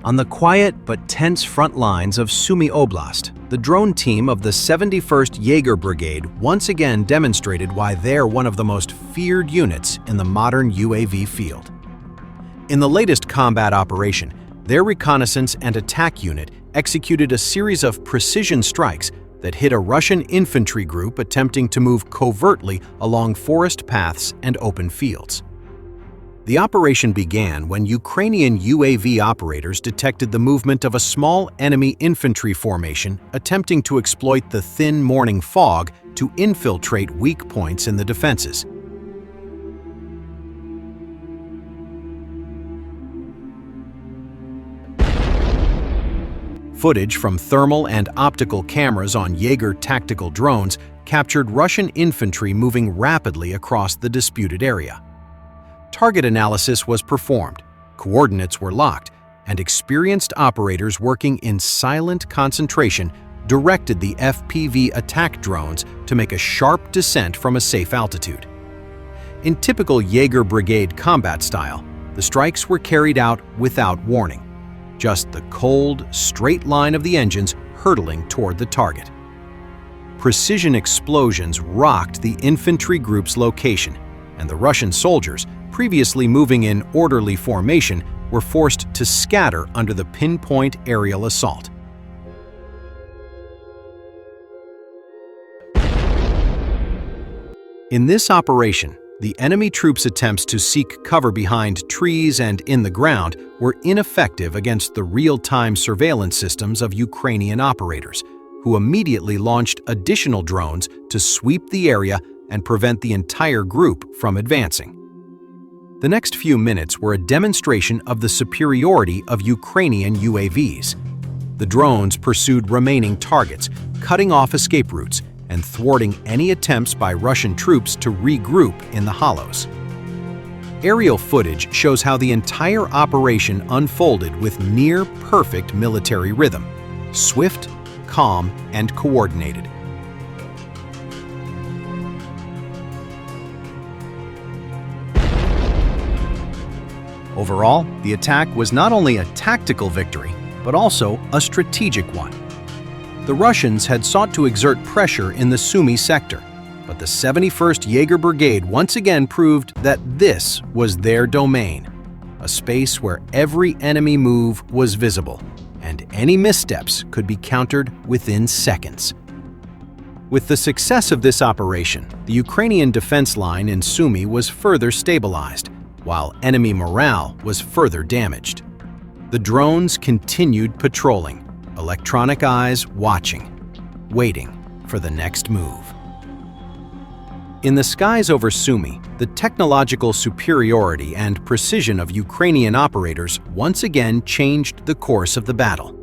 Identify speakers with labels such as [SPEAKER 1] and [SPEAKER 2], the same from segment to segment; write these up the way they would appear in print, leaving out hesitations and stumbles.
[SPEAKER 1] On the quiet but tense front lines of Sumy Oblast, the drone team of the 71st Jaeger Brigade once again demonstrated why they're one of the most feared units in the modern UAV field. In the latest combat operation, their reconnaissance and attack unit executed a series of precision strikes that hit a Russian infantry group attempting to move covertly along forest paths and open fields. The operation began when Ukrainian UAV operators detected the movement of a small enemy infantry formation attempting to exploit the thin morning fog to infiltrate weak points in the defenses. Footage from thermal and optical cameras on Jaeger tactical drones captured Russian infantry moving rapidly across the disputed area. Target analysis was performed, coordinates were locked, and experienced operators working in silent concentration directed the FPV attack drones to make a sharp descent from a safe altitude. In typical Jaeger Brigade combat style, the strikes were carried out without warning, just the cold, straight line of the engines hurtling toward the target. Precision explosions rocked the infantry group's location, and the Russian soldiers, previously moving in orderly formation, were forced to scatter under the pinpoint aerial assault. In this operation, the enemy troops' attempts to seek cover behind trees and in the ground were ineffective against the real-time surveillance systems of Ukrainian operators, who immediately launched additional drones to sweep the area and prevent the entire group from advancing. The next few minutes were a demonstration of the superiority of Ukrainian UAVs. The drones pursued remaining targets, cutting off escape routes and thwarting any attempts by Russian troops to regroup in the hollows. Aerial footage shows how the entire operation unfolded with near-perfect military rhythm, swift, calm, and coordinated. Overall, the attack was not only a tactical victory, but also a strategic one. The Russians had sought to exert pressure in the Sumy sector, but the 71st Jaeger Brigade once again proved that this was their domain, a space where every enemy move was visible, and any missteps could be countered within seconds. With the success of this operation, the Ukrainian defense line in Sumy was further stabilized, while enemy morale was further damaged. The drones continued patrolling, electronic eyes watching, waiting for the next move. In the skies over Sumy, the technological superiority and precision of Ukrainian operators once again changed the course of the battle.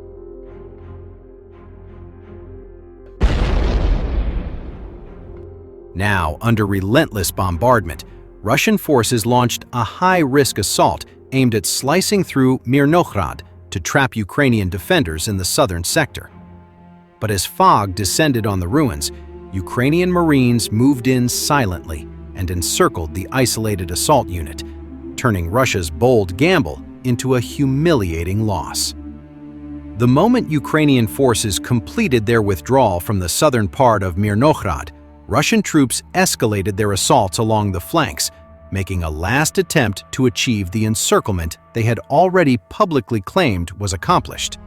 [SPEAKER 1] Now, under relentless bombardment, Russian forces launched a high-risk assault aimed at slicing through Mirnograd to trap Ukrainian defenders in the southern sector. But as fog descended on the ruins, Ukrainian Marines moved in silently and encircled the isolated assault unit, turning Russia's bold gamble into a humiliating loss. The moment Ukrainian forces completed their withdrawal from the southern part of Mirnograd, Russian troops escalated their assaults along the flanks, making a last attempt to achieve the encirclement they had already publicly claimed was accomplished.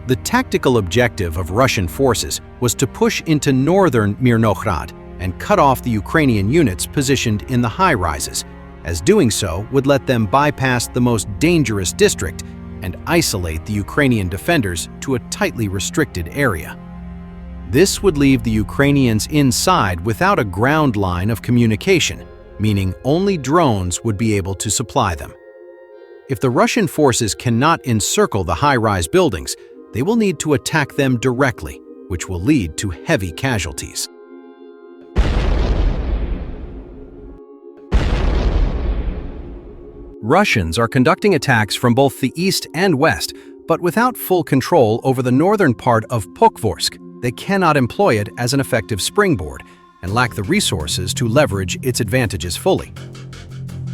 [SPEAKER 1] The tactical objective of Russian forces was to push into northern Mirnograd and cut off the Ukrainian units positioned in the high-rises, as doing so would let them bypass the most dangerous district and isolate the Ukrainian defenders to a tightly restricted area. This would leave the Ukrainians inside without a ground line of communication, meaning only drones would be able to supply them. If the Russian forces cannot encircle the high-rise buildings, they will need to attack them directly, which will lead to heavy casualties. Russians are conducting attacks from both the east and west, but without full control over the northern part of Pokrovsk, they cannot employ it as an effective springboard, and lack the resources to leverage its advantages fully.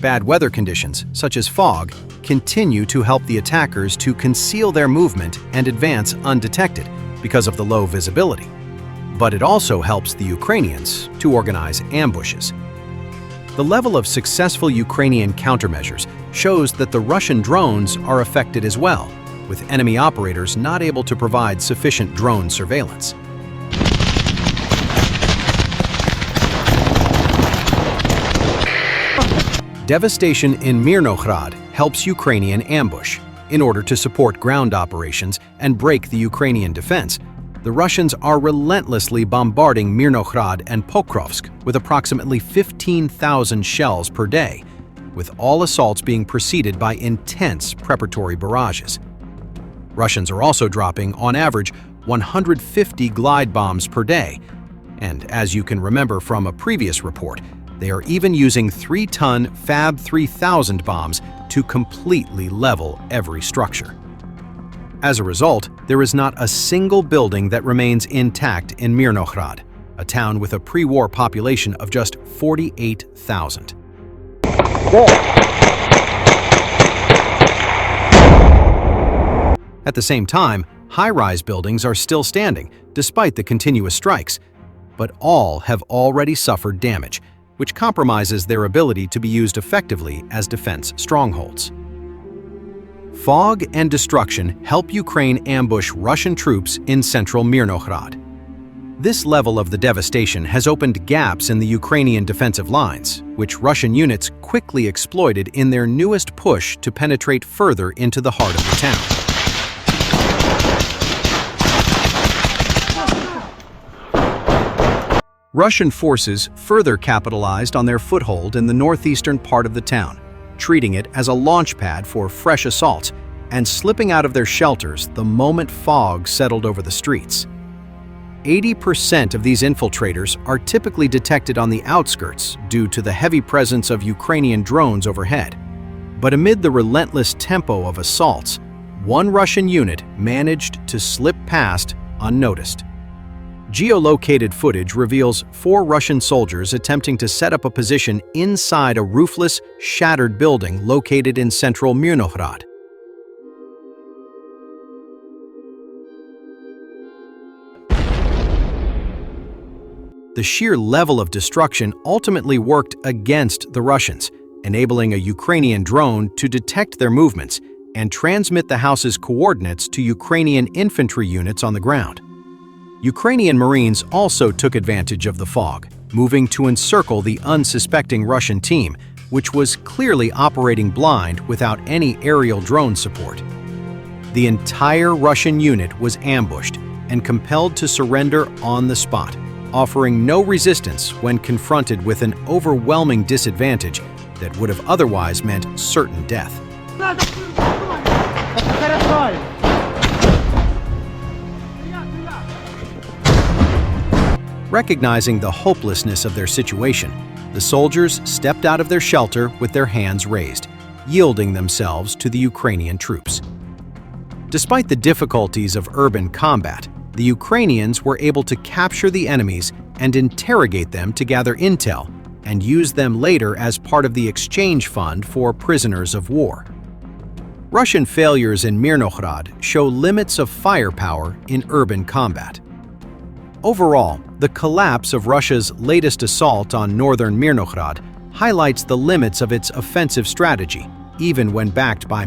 [SPEAKER 1] Bad weather conditions, such as fog, continue to help the attackers to conceal their movement and advance undetected because of the low visibility. But it also helps the Ukrainians to organize ambushes. The level of successful Ukrainian countermeasures shows that the Russian drones are affected as well, with enemy operators not able to provide sufficient drone surveillance. Devastation in Mirnograd helps Ukrainian ambush. In order to support ground operations and break the Ukrainian defense, the Russians are relentlessly bombarding Mirnograd and Pokrovsk with approximately 15,000 shells per day, with all assaults being preceded by intense preparatory barrages. Russians are also dropping, on average, 150 glide bombs per day, and as you can remember from a previous report, they are even using 3-ton Fab 3000 bombs to completely level every structure. As a result, there is not a single building that remains intact in Mirnograd, a town with a pre-war population of just 48,000. At the same time, high-rise buildings are still standing, despite the continuous strikes, but all have already suffered damage, which compromises their ability to be used effectively as defense strongholds. Fog and destruction help Ukraine ambush Russian troops in central Mirnograd. This level of the devastation has opened gaps in the Ukrainian defensive lines, which Russian units quickly exploited in their newest push to penetrate further into the heart of the town. Russian forces further capitalized on their foothold in the northeastern part of the town, treating it as a launch pad for fresh assaults and slipping out of their shelters the moment fog settled over the streets. 80% of these infiltrators are typically detected on the outskirts due to the heavy presence of Ukrainian drones overhead. But amid the relentless tempo of assaults, one Russian unit managed to slip past unnoticed. Geolocated footage reveals 4 Russian soldiers attempting to set up a position inside a roofless, shattered building located in central Mirnograd. The sheer level of destruction ultimately worked against the Russians, enabling a Ukrainian drone to detect their movements and transmit the house's coordinates to Ukrainian infantry units on the ground. Ukrainian Marines also took advantage of the fog, moving to encircle the unsuspecting Russian team, which was clearly operating blind without any aerial drone support. The entire Russian unit was ambushed and compelled to surrender on the spot, offering no resistance when confronted with an overwhelming disadvantage that would have otherwise meant certain death. Recognizing the hopelessness of their situation, the soldiers stepped out of their shelter with their hands raised, yielding themselves to the Ukrainian troops. Despite the difficulties of urban combat, the Ukrainians were able to capture the enemies and interrogate them to gather intel and use them later as part of the exchange fund for prisoners of war. Russian failures in Mirnograd show limits of firepower in urban combat. Overall, the collapse of Russia's latest assault on northern Mirnograd highlights the limits of its offensive strategy, even when backed by